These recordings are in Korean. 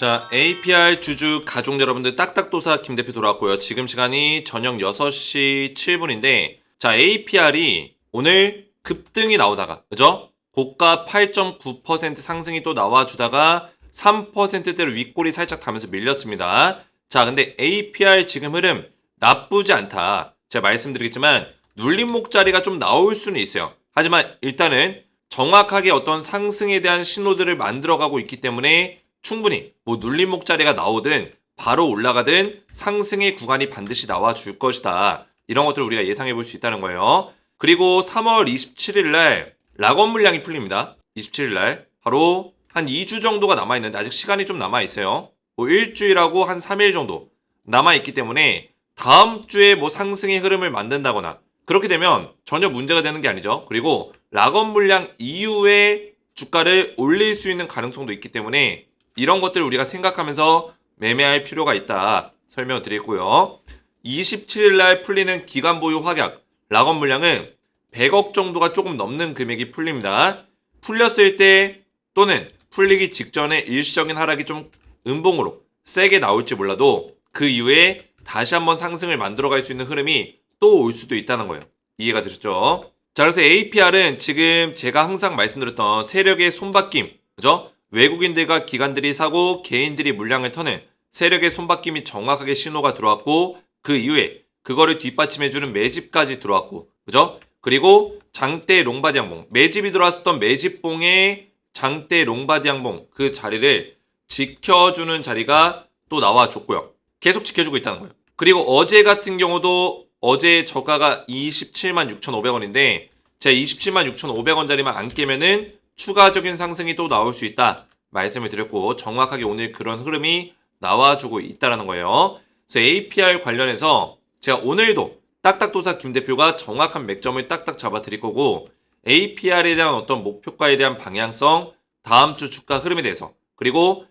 자, APR 주주 가족 여러분들 딱딱도사 김대표 돌아왔고요. 지금 시간이 저녁 6시 7분인데 자, APR이 오늘 급등이 나오다가 그죠? 고가 8.9% 상승이 또 나와주다가 3%대로 윗골이 살짝 타면서 밀렸습니다. 자, 근데 APR 지금 흐름 나쁘지 않다. 제가 말씀드리겠지만 눌림목 자리가 좀 나올 수는 있어요. 하지만 일단은 정확하게 어떤 상승에 대한 신호들을 만들어가고 있기 때문에 충분히 뭐 눌림목 자리가 나오든 바로 올라가든 상승의 구간이 반드시 나와줄 것이다. 이런 것들을 우리가 예상해 볼 수 있다는 거예요. 그리고 3월 27일 날 락원 물량이 풀립니다. 27일 날 바로 한 2주 정도가 남아있는데 아직 시간이 좀 남아있어요. 뭐 일주일하고 한 3일 정도 남아있기 때문에 다음 주에 뭐 상승의 흐름을 만든다거나 그렇게 되면 전혀 문제가 되는 게 아니죠. 그리고 락원 물량 이후에 주가를 올릴 수 있는 가능성도 있기 때문에 이런 것들을 우리가 생각하면서 매매할 필요가 있다 설명을 드리고요. 27일 날 풀리는 기간 보유 확약 락원 물량은 100억 정도가 조금 넘는 금액이 풀립니다. 풀렸을 때 또는 풀리기 직전에 일시적인 하락이 좀 음봉으로 세게 나올지 몰라도 그 이후에 다시 한번 상승을 만들어갈 수 있는 흐름이 또 올 수도 있다는 거예요. 이해가 되셨죠? 자, 그래서 APR은 지금 제가 항상 말씀드렸던 세력의 손바뀜, 그죠? 외국인들과 기관들이 사고 개인들이 물량을 터는 세력의 손바뀜이 정확하게 신호가 들어왔고 그 이후에 그거를 뒷받침해주는 매집까지 들어왔고 그죠? 그리고 장대 롱바디 양봉 매집이 들어왔었던 매집봉의 장대 롱바디 양봉 그 자리를 지켜주는 자리가 또 나와줬고요. 계속 지켜주고 있다는 거예요. 그리고 어제 같은 경우도 어제 저가가 27만 6,500원인데 제가 27만 6,500원짜리만 안 깨면은 추가적인 상승이 또 나올 수 있다 말씀을 드렸고 정확하게 오늘 그런 흐름이 나와주고 있다는 거예요. 그래서 APR 관련해서 제가 오늘도 딱딱도사 김대표가 정확한 맥점을 딱딱 잡아 드릴 거고 APR에 대한 어떤 목표가에 대한 방향성 다음 주 주가 흐름에 대해서 그리고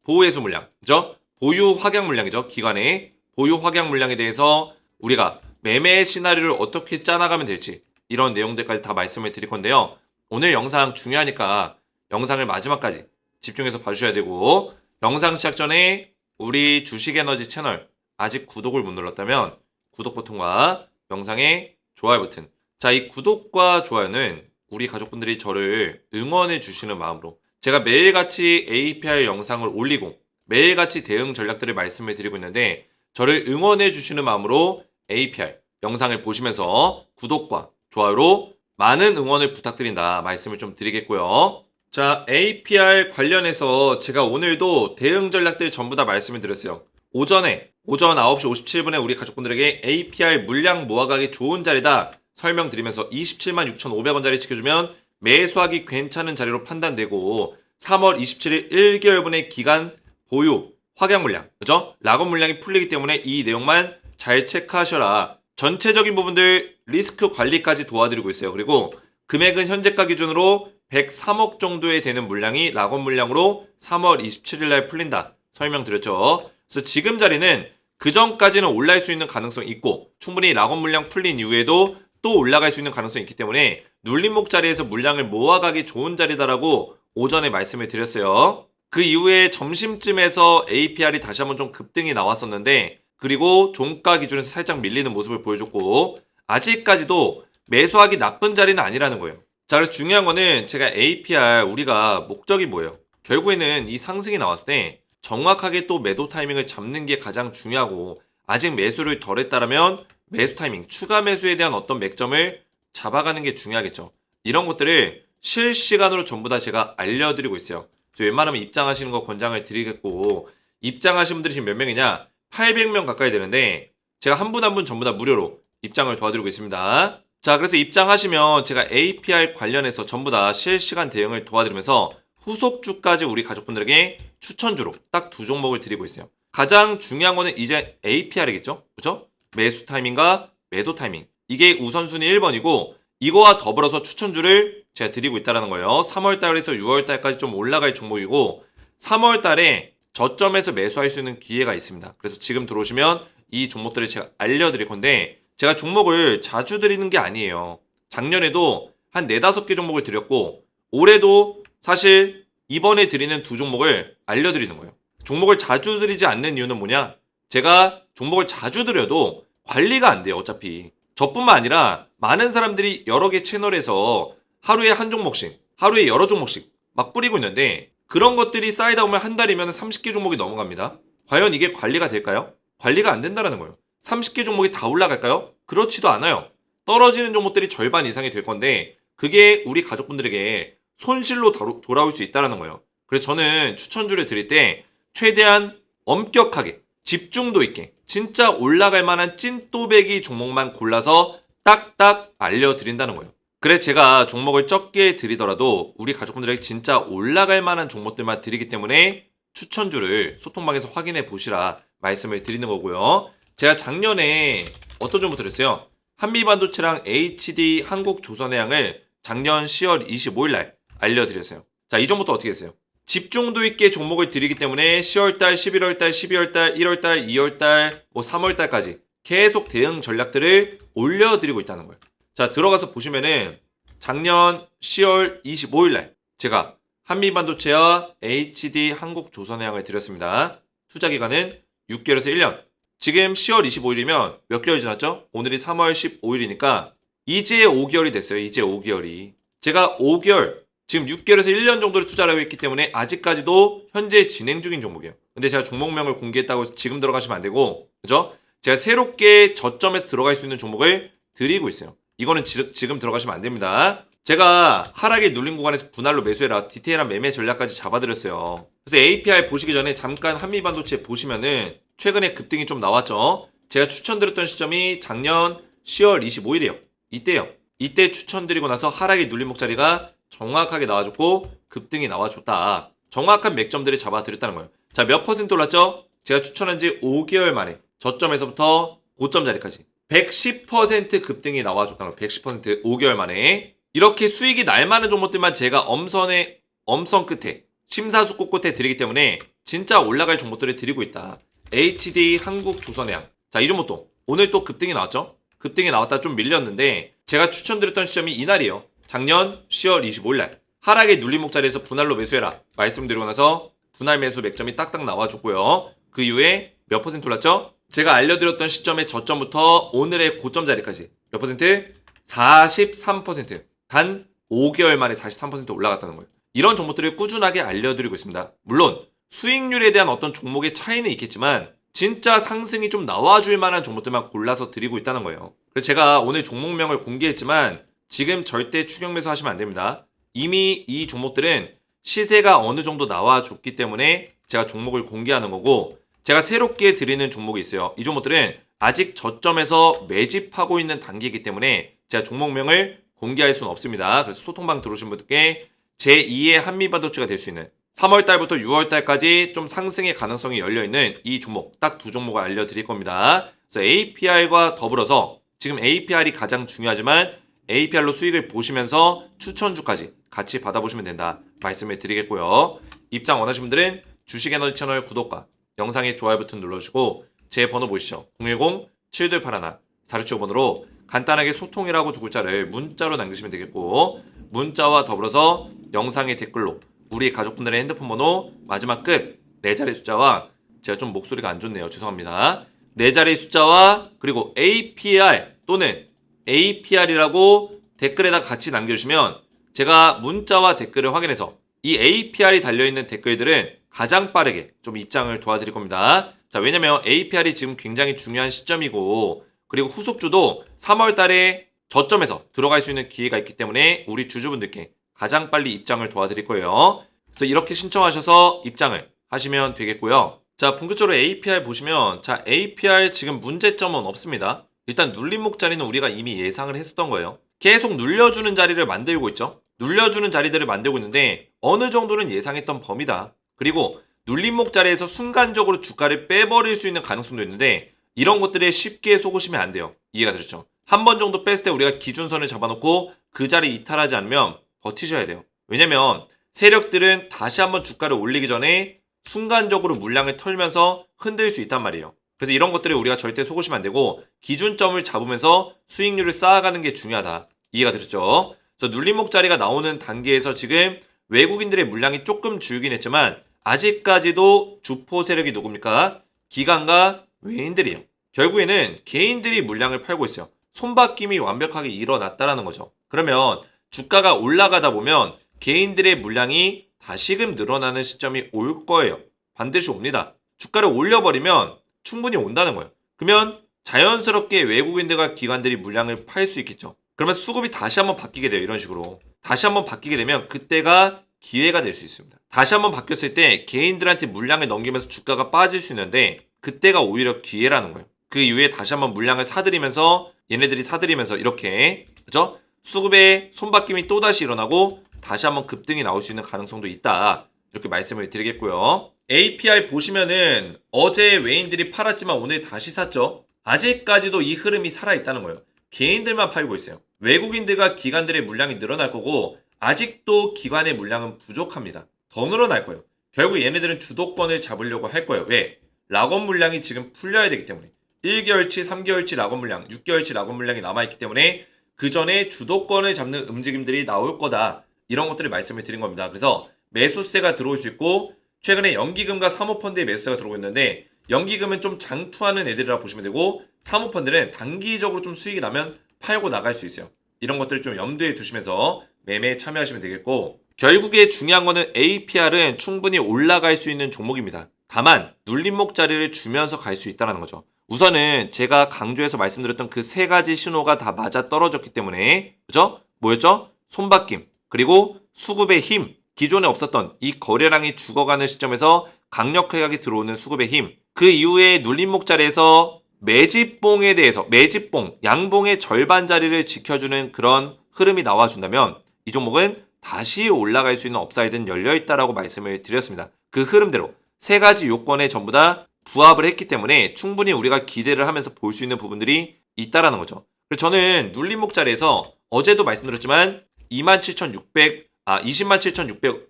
보호해수 물량 그죠? 보유 확약 물량이죠. 기관의 보유 확약 물량에 대해서 우리가 매매 시나리오를 어떻게 짜나가면 될지 이런 내용들까지 다 말씀을 드릴 건데요. 오늘 영상 중요하니까 영상을 마지막까지 집중해서 봐주셔야 되고 영상 시작 전에 우리 주식에너지 채널 아직 구독을 못 눌렀다면 구독 버튼과 영상의 좋아요 버튼 자, 이 구독과 좋아요는 우리 가족분들이 저를 응원해 주시는 마음으로 제가 매일같이 APR 영상을 올리고 매일같이 대응 전략들을 말씀을 드리고 있는데 저를 응원해 주시는 마음으로 APR 영상을 보시면서 구독과 좋아요로 많은 응원을 부탁드린다 말씀을 좀 드리겠고요. 자, APR 관련해서 제가 오늘도 대응 전략들 전부 다 말씀을 드렸어요. 오전 9시 57분에 우리 가족분들에게 APR 물량 모아가기 좋은 자리다 설명드리면서 27만 6,500원짜리 지켜주면 매수하기 괜찮은 자리로 판단되고 3월 27일 1개월분의 기간 보유 확약 물량 그죠? 락원 물량이 풀리기 때문에 이 내용만 잘 체크하셔라. 전체적인 부분들 리스크 관리까지 도와드리고 있어요. 그리고 금액은 현재가 기준으로 103억 정도에 되는 물량이 락원 물량으로 3월 27일 날 풀린다 설명드렸죠. 그래서 지금 자리는 그 전까지는 올라갈 수 있는 가능성이 있고 충분히 락원 물량 풀린 이후에도 또 올라갈 수 있는 가능성이 있기 때문에 눌림목 자리에서 물량을 모아가기 좋은 자리다라고 오전에 말씀을 드렸어요. 그 이후에 점심쯤에서 APR이 다시 한번 좀 급등이 나왔었는데 그리고 종가 기준에서 살짝 밀리는 모습을 보여줬고 아직까지도 매수하기 나쁜 자리는 아니라는 거예요. 자, 그래서 중요한 거는 제가 APR 우리가 목적이 뭐예요? 결국에는 이 상승이 나왔을 때 정확하게 또 매도 타이밍을 잡는 게 가장 중요하고 아직 매수를 덜 했다라면 매수 타이밍, 추가 매수에 대한 어떤 맥점을 잡아가는 게 중요하겠죠. 이런 것들을 실시간으로 전부 다 제가 알려드리고 있어요. 그래서 웬만하면 입장하시는 거 권장을 드리겠고 입장하신 분들이 지금 몇 명이냐? 800명 가까이 되는데 제가 한 분 한 분 전부 다 무료로 입장을 도와드리고 있습니다. 자, 그래서 입장하시면 제가 APR 관련해서 전부 다 실시간 대응을 도와드리면서 후속주까지 우리 가족분들에게 추천주로 딱 두 종목을 드리고 있어요. 가장 중요한 거는 이제 APR이겠죠? 그죠? 매수 타이밍과 매도 타이밍. 이게 우선순위 1번이고 이거와 더불어서 추천주를 제가 드리고 있다는 거예요. 3월달에서 6월달까지 좀 올라갈 종목이고 3월달에 저점에서 매수할 수 있는 기회가 있습니다. 그래서 지금 들어오시면 이 종목들을 제가 알려드릴 건데 제가 종목을 자주 드리는 게 아니에요. 작년에도 한 4, 5개 종목을 드렸고 올해도 사실 이번에 드리는 두 종목을 알려드리는 거예요. 종목을 자주 드리지 않는 이유는 뭐냐? 제가 종목을 자주 드려도 관리가 안 돼요, 어차피. 저뿐만 아니라 많은 사람들이 여러 개 채널에서 하루에 한 종목씩, 하루에 여러 종목씩 막 뿌리고 있는데 그런 것들이 쌓이다 보면 한 달이면 30개 종목이 넘어갑니다. 과연 이게 관리가 될까요? 관리가 안 된다는 거예요. 30개 종목이 다 올라갈까요? 그렇지도 않아요. 떨어지는 종목들이 절반 이상이 될 건데 그게 우리 가족분들에게 손실로 돌아올 수 있다는 거예요. 그래서 저는 추천주를 드릴 때 최대한 엄격하게 집중도 있게 진짜 올라갈 만한 찐또배기 종목만 골라서 딱딱 알려드린다는 거예요. 그래서 제가 종목을 적게 드리더라도 우리 가족분들에게 진짜 올라갈 만한 종목들만 드리기 때문에 추천주를 소통방에서 확인해 보시라 말씀을 드리는 거고요. 제가 작년에 어떤 종목 드렸어요? 한미반도체랑 HD 한국조선해양을 작년 10월 25일 날 알려드렸어요. 자, 이 종목도 어떻게 했어요? 집중도 있게 종목을 드리기 때문에 10월달, 11월달, 12월달, 1월달, 2월달, 3월달까지 계속 대응 전략들을 올려드리고 있다는 거예요. 자, 들어가서 보시면은 작년 10월 25일 날 제가 한미반도체와 HD 한국조선해양을 드렸습니다. 투자 기간은 6개월에서 1년. 지금 10월 25일이면 몇 개월 지났죠? 오늘이 3월 15일이니까 이제 5개월이 됐어요. 이제 5개월이. 제가 5개월, 지금 6개월에서 1년 정도를 투자를 하고 있기 때문에 아직까지도 현재 진행 중인 종목이에요. 근데 제가 종목명을 공개했다고 해서 지금 들어가시면 안 되고, 그죠? 제가 새롭게 저점에서 들어갈 수 있는 종목을 드리고 있어요. 이거는 지금 들어가시면 안 됩니다. 제가 하락에 눌린 구간에서 분할로 매수해라 디테일한 매매 전략까지 잡아드렸어요. 그래서 APR 보시기 전에 잠깐 한미반도체 보시면은 최근에 급등이 좀 나왔죠. 제가 추천드렸던 시점이 작년 10월 25일이에요. 이때요. 이때 추천드리고 나서 하락에 눌린 목자리가 정확하게 나와줬고 급등이 나와줬다. 정확한 맥점들을 잡아드렸다는 거예요. 자, 몇 퍼센트 올랐죠? 제가 추천한 지 5개월 만에 저점에서부터 고점 자리까지 110% 급등이 나와줬다는 거예요. 110% 5개월 만에. 이렇게 수익이 날 만한 종목들만 제가 엄선 끝에 심사숙고 끝에 드리기 때문에 진짜 올라갈 종목들을 드리고 있다. HD 한국조선해양. 자, 이 종목도 오늘 또 급등이 나왔죠? 급등이 나왔다 좀 밀렸는데 제가 추천드렸던 시점이 이날이에요. 작년 10월 25일 날 하락에 눌린 목자리에서 분할로 매수해라 말씀드리고 나서 분할 매수 맥점이 딱딱 나와줬고요. 그 이후에 몇 퍼센트 올랐죠? 제가 알려드렸던 시점의 저점부터 오늘의 고점 자리까지 몇 퍼센트? 43%. 단 5개월 만에 43% 올라갔다는 거예요. 이런 종목들을 꾸준하게 알려드리고 있습니다. 물론 수익률에 대한 어떤 종목의 차이는 있겠지만 진짜 상승이 좀 나와줄 만한 종목들만 골라서 드리고 있다는 거예요. 그래서 제가 오늘 종목명을 공개했지만 지금 절대 추격 매수 하시면 안 됩니다. 이미 이 종목들은 시세가 어느 정도 나와줬기 때문에 제가 종목을 공개하는 거고 제가 새롭게 드리는 종목이 있어요. 이 종목들은 아직 저점에서 매집하고 있는 단계이기 때문에 제가 종목명을 공개할 수는 없습니다. 그래서 소통방 들어오신 분들께 제2의 한미반도체가 될 수 있는 3월달부터 6월달까지 좀 상승의 가능성이 열려있는 이 종목 딱 두 종목을 알려드릴 겁니다. 그래서 APR과 더불어서 지금 APR이 가장 중요하지만 APR로 수익을 보시면서 추천주까지 같이 받아보시면 된다 말씀을 드리겠고요. 입장 원하시는 분들은 주식에너지 채널 구독과 영상의 좋아요 버튼 눌러주시고 제 번호 보시죠. 010-7281-4675번으로 간단하게 소통이라고 두 글자를 문자로 남기시면 되겠고 문자와 더불어서 영상의 댓글로 우리 가족분들의 핸드폰 번호 마지막 끝 4자리 숫자와 제가 좀 목소리가 안 좋네요. 죄송합니다. 4자리 숫자와 그리고 APR 또는 APR이라고 댓글에다 같이 남겨주시면 제가 문자와 댓글을 확인해서 이 APR이 달려있는 댓글들은 가장 빠르게 좀 입장을 도와드릴 겁니다. 자, 왜냐면 APR이 지금 굉장히 중요한 시점이고 그리고 후속주도 3월 달에 저점에서 들어갈 수 있는 기회가 있기 때문에 우리 주주분들께 가장 빨리 입장을 도와드릴 거예요. 그래서 이렇게 신청하셔서 입장을 하시면 되겠고요. 자, 본격적으로 APR 보시면 자, APR 지금 문제점은 없습니다. 일단 눌림목 자리는 우리가 이미 예상을 했었던 거예요. 계속 눌려주는 자리를 만들고 있죠. 눌려주는 자리들을 만들고 있는데 어느 정도는 예상했던 범위다. 그리고 눌림목 자리에서 순간적으로 주가를 빼버릴 수 있는 가능성도 있는데 이런 것들에 쉽게 속으시면 안 돼요. 이해가 되셨죠? 한 번 정도 뺐을 때 우리가 기준선을 잡아놓고 그 자리 이탈하지 않으면 버티셔야 돼요. 왜냐면 세력들은 다시 한번 주가를 올리기 전에 순간적으로 물량을 털면서 흔들 수 있단 말이에요. 그래서 이런 것들을 우리가 절대 속으시면 안 되고 기준점을 잡으면서 수익률을 쌓아가는 게 중요하다. 이해가 되셨죠? 그래서 눌림목 자리가 나오는 단계에서 지금 외국인들의 물량이 조금 줄긴 했지만 아직까지도 주포 세력이 누굽니까? 기관과 외인들이에요. 결국에는 개인들이 물량을 팔고 있어요. 손바뀜이 완벽하게 일어났다라는 거죠. 그러면 주가가 올라가다 보면 개인들의 물량이 다시금 늘어나는 시점이 올 거예요. 반드시 옵니다. 주가를 올려버리면 충분히 온다는 거예요. 그러면 자연스럽게 외국인들과 기관들이 물량을 팔 수 있겠죠. 그러면 수급이 다시 한번 바뀌게 돼요. 이런 식으로. 다시 한번 바뀌게 되면 그때가 기회가 될 수 있습니다. 다시 한번 바뀌었을 때 개인들한테 물량을 넘기면서 주가가 빠질 수 있는데 그때가 오히려 기회라는 거예요. 그 이후에 다시 한번 물량을 사들이면서 얘네들이 사들이면서 이렇게 그죠? 수급의 손바뀜이 또다시 일어나고 다시 한번 급등이 나올 수 있는 가능성도 있다. 이렇게 말씀을 드리겠고요. APR 보시면은 어제 외인들이 팔았지만 오늘 다시 샀죠. 아직까지도 이 흐름이 살아있다는 거예요. 개인들만 팔고 있어요. 외국인들과 기관들의 물량이 늘어날 거고 아직도 기관의 물량은 부족합니다. 더 늘어날 거예요. 결국 얘네들은 주도권을 잡으려고 할 거예요. 왜? 락원 물량이 지금 풀려야 되기 때문에 1개월치, 3개월치 락원 물량, 6개월치 락원 물량이 남아있기 때문에 그 전에 주도권을 잡는 움직임들이 나올 거다. 이런 것들을 말씀을 드린 겁니다. 그래서 매수세가 들어올 수 있고 최근에 연기금과 사모펀드의 매수세가 들어오고 있는데 연기금은 좀 장투하는 애들이라 보시면 되고 사모펀드는 단기적으로 좀 수익이 나면 팔고 나갈 수 있어요. 이런 것들을 좀 염두에 두시면서 매매에 참여하시면 되겠고 결국에 중요한 거는 APR은 충분히 올라갈 수 있는 종목입니다. 다만 눌림목 자리를 주면서 갈 수 있다는 거죠. 우선은 제가 강조해서 말씀드렸던 그 세 가지 신호가 다 맞아 떨어졌기 때문에 그죠? 뭐였죠? 손바뀜 그리고 수급의 힘 기존에 없었던 이 거래량이 죽어가는 시점에서 강력하게 들어오는 수급의 힘 그 이후에 눌림목 자리에서 매집봉에 대해서 매집봉 양봉의 절반 자리를 지켜주는 그런 흐름이 나와준다면 이 종목은 다시 올라갈 수 있는 업사이드는 열려있다라고 말씀을 드렸습니다. 그 흐름대로 세 가지 요건에 전부 다 부합을 했기 때문에 충분히 우리가 기대를 하면서 볼 수 있는 부분들이 있다라는 거죠. 그래서 저는 눌림목 자리에서 어제도 말씀드렸지만 207,600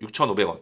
6,500원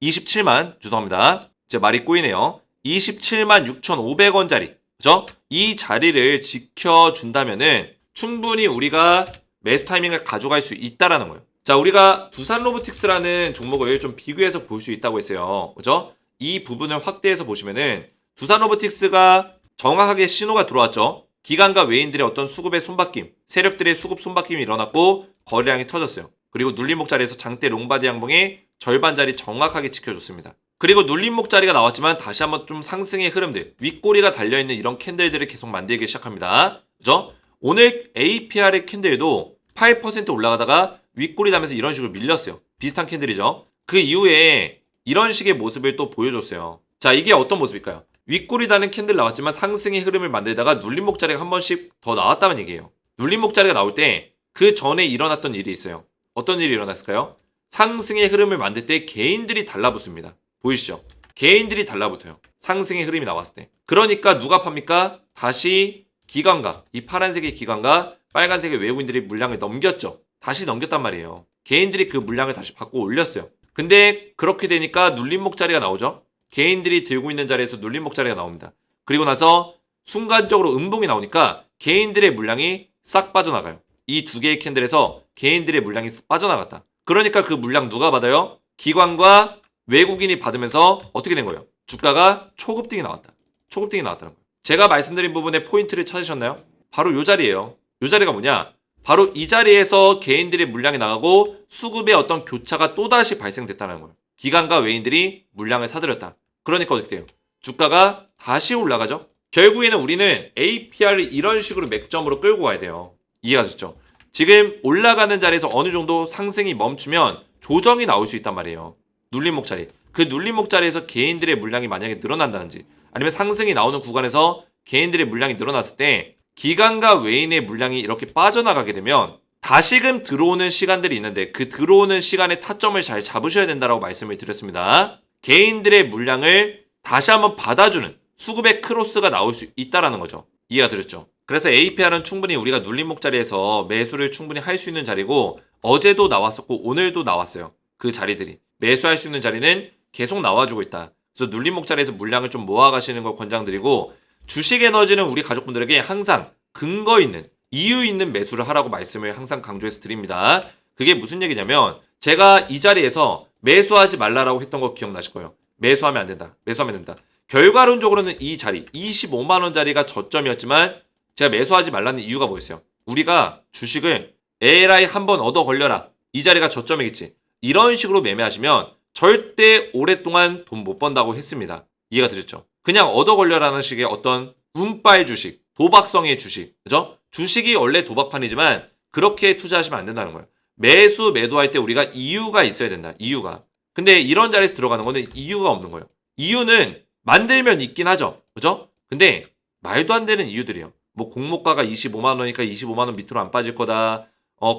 27만 죄송합니다. 제 말이 꼬이네요. 27만 6,500원짜리 그죠? 이 자리를 지켜준다면은 충분히 우리가 매수 타이밍을 가져갈 수 있다라는 거예요. 자, 우리가 두산 로보틱스라는 종목을 좀 비교해서 볼 수 있다고 했어요. 그죠? 이 부분을 확대해서 보시면은 두산 로보틱스가 정확하게 신호가 들어왔죠. 기관과 외인들의 어떤 수급의 손바뀜, 세력들의 수급 손바뀜이 일어났고 거래량이 터졌어요. 그리고 눌림목 자리에서 장대 롱바디 양봉의 절반 자리 정확하게 지켜줬습니다. 그리고 눌림목 자리가 나왔지만 다시 한번 좀 상승의 흐름들, 윗꼬리가 달려있는 이런 캔들들을 계속 만들기 시작합니다. 그죠? 오늘 APR의 캔들도 8% 올라가다가 윗꼬리 나면서 이런 식으로 밀렸어요. 비슷한 캔들이죠. 그 이후에 이런 식의 모습을 또 보여줬어요. 자, 이게 어떤 모습일까요? 윗꼬리 다는 캔들 나왔지만 상승의 흐름을 만들다가 눌림목 자리가 한 번씩 더 나왔다는 얘기예요. 눌림목 자리가 나올 때 그 전에 일어났던 일이 있어요. 어떤 일이 일어났을까요? 상승의 흐름을 만들 때 개인들이 달라붙습니다. 보이시죠? 개인들이 달라붙어요. 상승의 흐름이 나왔을 때. 그러니까 누가 팝니까? 다시 기관과 이 파란색의 기관과 빨간색의 외국인들이 물량을 넘겼죠. 다시 넘겼단 말이에요. 개인들이 그 물량을 다시 받고 올렸어요. 근데 그렇게 되니까 눌림목 자리가 나오죠. 개인들이 들고 있는 자리에서 눌림목 자리가 나옵니다. 그리고 나서 순간적으로 음봉이 나오니까 개인들의 물량이 싹 빠져나가요. 이 두 개의 캔들에서 개인들의 물량이 빠져나갔다. 그러니까 그 물량 누가 받아요? 기관과 외국인이 받으면서 어떻게 된 거예요? 주가가 초급등이 나왔다. 초급등이 나왔다는 거예요. 제가 말씀드린 부분에 포인트를 찾으셨나요? 바로 이 자리예요. 이 자리가 뭐냐? 바로 이 자리에서 개인들의 물량이 나가고 수급의 어떤 교차가 또다시 발생됐다는 거예요. 기관과 외인들이 물량을 사들였다. 그러니까 어떻게 돼요? 주가가 다시 올라가죠? 결국에는 우리는 APR을 이런 식으로 맥점으로 끌고 가야 돼요. 이해가 되죠? 지금 올라가는 자리에서 어느 정도 상승이 멈추면 조정이 나올 수 있단 말이에요. 눌림목 자리. 그 눌림목 자리에서 개인들의 물량이 만약에 늘어난다든지 아니면 상승이 나오는 구간에서 개인들의 물량이 늘어났을 때 기관과 외인의 물량이 이렇게 빠져나가게 되면 다시금 들어오는 시간들이 있는데 그 들어오는 시간의 타점을 잘 잡으셔야 된다고 말씀을 드렸습니다. 개인들의 물량을 다시 한번 받아주는 수급의 크로스가 나올 수 있다는 거죠. 이해가 되셨죠? 그래서 APR은 충분히 우리가 눌림목 자리에서 매수를 충분히 할 수 있는 자리고 어제도 나왔었고 오늘도 나왔어요. 그 자리들이. 매수할 수 있는 자리는 계속 나와주고 있다. 그래서 눌림목 자리에서 물량을 좀 모아가시는 걸 권장드리고 주식 에너지는 우리 가족분들에게 항상 근거 있는 이유 있는 매수를 하라고 말씀을 항상 강조해서 드립니다. 그게 무슨 얘기냐면 제가 이 자리에서 매수하지 말라라고 했던 거 기억나실 거예요. 매수하면 안 된다. 매수하면 된다. 결과론적으로는 이 자리 25만원짜리가 저점이었지만 제가 매수하지 말라는 이유가 뭐였어요? 우리가 주식을 ALI 한번 얻어 걸려라. 이 자리가 저점이겠지. 이런 식으로 매매하시면 절대 오랫동안 돈 못 번다고 했습니다. 이해가 되셨죠? 그냥 얻어 걸려라는 식의 어떤 운빨 주식, 도박성의 주식, 그죠? 주식이 원래 도박판이지만 그렇게 투자하시면 안 된다는 거예요. 매수, 매도할 때 우리가 이유가 있어야 된다. 이유가. 근데 이런 자리에서 들어가는 거는 이유가 없는 거예요. 이유는 만들면 있긴 하죠. 그죠? 근데 말도 안 되는 이유들이에요. 뭐 공모가가 25만 원이니까 25만 원 밑으로 안 빠질 거다.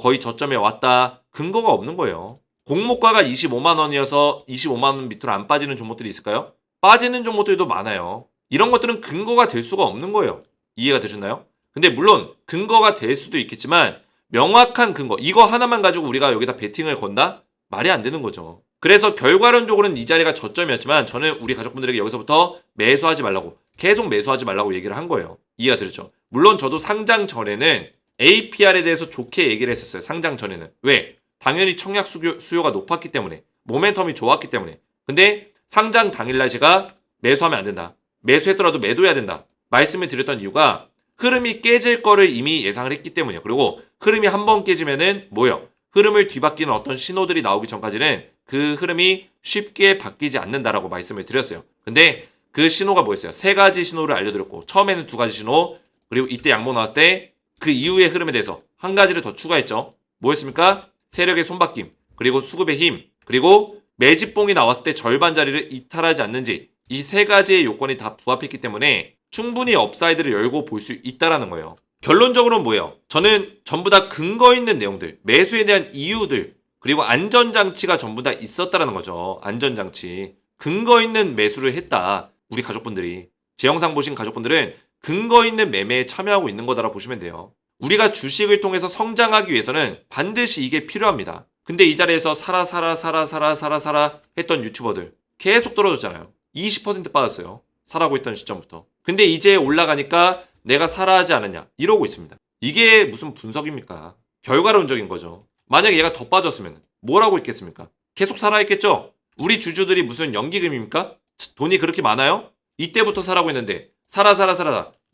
거의 저점에 왔다. 근거가 없는 거예요. 공모가가 25만 원이어서 25만 원 밑으로 안 빠지는 종목들이 있을까요? 빠지는 종목들도 많아요. 이런 것들은 근거가 될 수가 없는 거예요. 이해가 되셨나요? 근데 물론 근거가 될 수도 있겠지만 명확한 근거, 이거 하나만 가지고 우리가 여기다 베팅을 건다? 말이 안 되는 거죠. 그래서 결과론적으로는 이 자리가 저점이었지만 저는 우리 가족분들에게 여기서부터 매수하지 말라고, 계속 매수하지 말라고 얘기를 한 거예요. 이해가 되셨죠? 물론 저도 상장 전에는 APR에 대해서 좋게 얘기를 했었어요. 상장 전에는. 왜? 당연히 청약 수요가 높았기 때문에, 모멘텀이 좋았기 때문에. 근데 상장 당일날 제가 매수하면 안 된다. 매수했더라도 매도해야 된다. 말씀을 드렸던 이유가 흐름이 깨질 거를 이미 예상을 했기 때문이에요. 그리고 흐름이 한번 깨지면은 뭐예요? 흐름을 뒤바뀌는 어떤 신호들이 나오기 전까지는 그 흐름이 쉽게 바뀌지 않는다라고 말씀을 드렸어요. 근데 그 신호가 뭐였어요? 세 가지 신호를 알려드렸고 처음에는 두 가지 신호, 그리고 이때 양봉 나왔을 때 그 이후의 흐름에 대해서 한 가지를 더 추가했죠. 뭐였습니까? 세력의 손바뀜, 그리고 수급의 힘, 그리고 매집봉이 나왔을 때 절반 자리를 이탈하지 않는지, 이 세 가지의 요건이 다 부합했기 때문에 충분히 업사이드를 열고 볼 수 있다라는 거예요. 결론적으로는 뭐예요? 저는 전부 다 근거 있는 내용들, 매수에 대한 이유들, 그리고 안전장치가 전부 다 있었다라는 거죠. 안전장치. 근거 있는 매수를 했다. 우리 가족분들이. 제 영상 보신 가족분들은 근거 있는 매매에 참여하고 있는 거다라고 보시면 돼요. 우리가 주식을 통해서 성장하기 위해서는 반드시 이게 필요합니다. 근데 이 자리에서 사라 했던 유튜버들 계속 떨어졌잖아요. 20% 빠졌어요. 사라고 했던 시점부터. 근데 이제 올라가니까 내가 사라 하지 않았냐 이러고 있습니다. 이게 무슨 분석입니까? 결과론적인 거죠. 만약에 얘가 더 빠졌으면 뭐라고 했겠습니까? 계속 사라 했겠죠? 우리 주주들이 무슨 연기금입니까? 돈이 그렇게 많아요? 이때부터 사라고 했는데 사라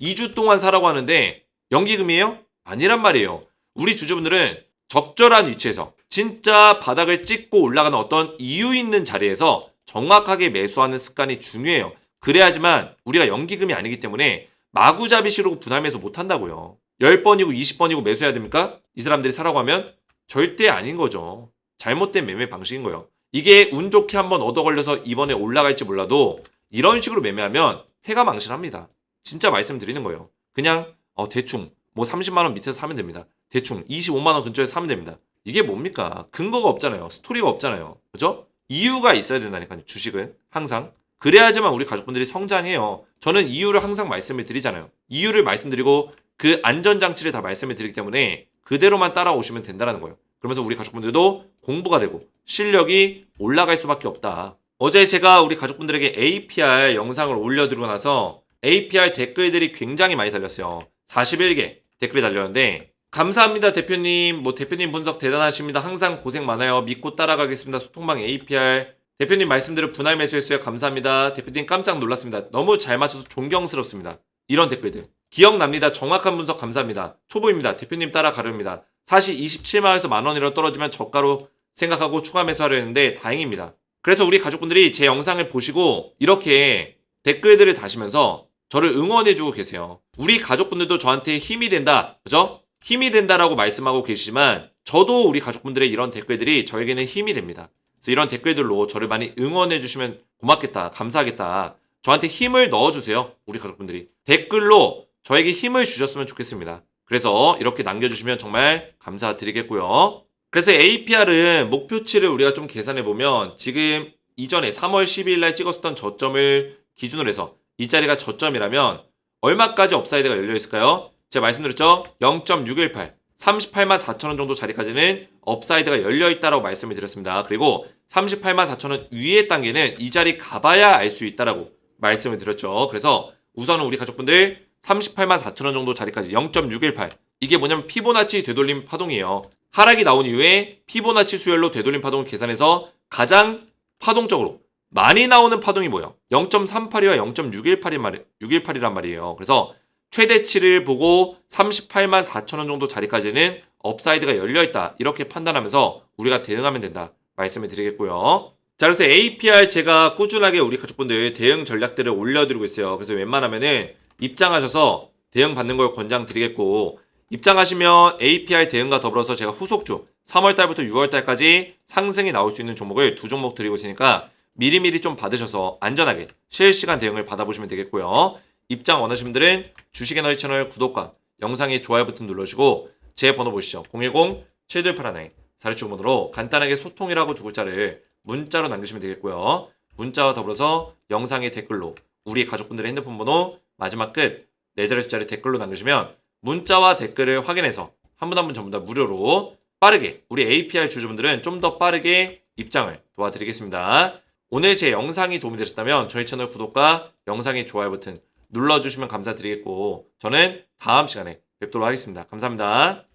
2주 동안 사라고 하는데 연기금이에요? 아니란 말이에요. 우리 주주분들은 적절한 위치에서 진짜 바닥을 찍고 올라가는 어떤 이유 있는 자리에서 정확하게 매수하는 습관이 중요해요. 그래야지만 우리가 연기금이 아니기 때문에 마구잡이식으로 분할매수 못한다고요. 10번이고 20번이고 매수해야 됩니까? 이 사람들이 사라고 하면 절대 아닌 거죠. 잘못된 매매 방식인 거예요. 이게 운 좋게 한번 얻어 걸려서 이번에 올라갈지 몰라도 이런 식으로 매매하면 회가 망신합니다. 진짜 말씀드리는 거예요. 그냥 대충 뭐 30만원 밑에서 사면 됩니다. 대충 25만원 근처에서 사면 됩니다. 이게 뭡니까? 근거가 없잖아요. 스토리가 없잖아요. 그죠? 이유가 있어야 된다니까요. 주식은 항상. 그래야지만 우리 가족분들이 성장해요. 저는 이유를 항상 말씀을 드리잖아요. 이유를 말씀드리고 그 안전장치를 다 말씀을 드리기 때문에 그대로만 따라오시면 된다는 거예요. 그러면서 우리 가족분들도 공부가 되고 실력이 올라갈 수밖에 없다. 어제 제가 우리 가족분들에게 APR 영상을 올려드리고 나서 APR 댓글들이 굉장히 많이 달렸어요. 41개 댓글이 달렸는데 감사합니다 대표님. 대표님 분석 대단하십니다. 항상 고생 많아요. 믿고 따라가겠습니다. 소통방 APR. 대표님 말씀대로 분할 매수했어요. 감사합니다. 대표님 깜짝 놀랐습니다. 너무 잘 맞춰서 존경스럽습니다. 이런 댓글들. 기억납니다. 정확한 분석 감사합니다. 초보입니다. 대표님 따라가렵니다. 사실 27만원에서 만원이라도 떨어지면 저가로 생각하고 추가 매수하려 했는데 다행입니다. 그래서 우리 가족분들이 제 영상을 보시고 이렇게 댓글들을 다시면서 저를 응원해주고 계세요. 우리 가족분들도 저한테 힘이 된다. 그죠? 힘이 된다라고 말씀하고 계시지만 저도 우리 가족분들의 이런 댓글들이 저에게는 힘이 됩니다. 그래서 이런 댓글들로 저를 많이 응원해주시면 고맙겠다. 감사하겠다. 저한테 힘을 넣어주세요. 우리 가족분들이. 댓글로 저에게 힘을 주셨으면 좋겠습니다. 그래서 이렇게 남겨주시면 정말 감사드리겠고요. 그래서 APR은 목표치를 우리가 좀 계산해보면 지금 이전에 3월 12일 날 찍었었던 저점을 기준으로 해서 이 자리가 저점이라면 얼마까지 업사이드가 열려있을까요? 제가 말씀드렸죠? 0.618 38만 4천원 정도 자리까지는 업사이드가 열려있다라고 말씀을 드렸습니다. 그리고 38만 4천원 위의 단계는 이 자리 가봐야 알 수 있다라고 말씀을 드렸죠. 그래서 우선은 우리 가족분들 38만 4천원 정도 자리까지 0.618 이게 뭐냐면 피보나치 되돌림 파동이에요. 하락이 나온 이후에 피보나치 수열로 되돌림 파동을 계산해서 가장 파동적으로 많이 나오는 파동이 뭐예요? 0.382와 0.618이란 말이에요. 그래서 최대치를 보고 38만 4천 원 정도 자리까지는 업사이드가 열려있다. 이렇게 판단하면서 우리가 대응하면 된다. 말씀을 드리겠고요. 자, 그래서 APR 제가 꾸준하게 우리 가족분들 대응 전략들을 올려드리고 있어요. 그래서 웬만하면은 입장하셔서 대응 받는 걸 권장드리겠고, 입장하시면 APR 대응과 더불어서 제가 후속주 3월달부터 6월달까지 상승이 나올 수 있는 종목을 2종목 드리고 있으니까 미리미리 좀 받으셔서 안전하게 실시간 대응을 받아보시면 되겠고요. 입장 원하시는 분들은 주식에너지 채널 구독과 영상에 좋아요 버튼 눌러주시고 제 번호 보시죠. 010-7281-4675번으로 간단하게 소통이라고 두 글자를 문자로 남기시면 되겠고요. 문자와 더불어서 영상의 댓글로 우리 가족분들의 핸드폰 번호 마지막 끝 4자리 숫자를 댓글로 남기시면 문자와 댓글을 확인해서 한 분 한 분 전부 다 무료로 빠르게 우리 APR 주주분들은 좀 더 빠르게 입장을 도와드리겠습니다. 오늘 제 영상이 도움이 되셨다면 저희 채널 구독과 영상의 좋아요 버튼 눌러주시면 감사드리겠고 저는 다음 시간에 뵙도록 하겠습니다. 감사합니다.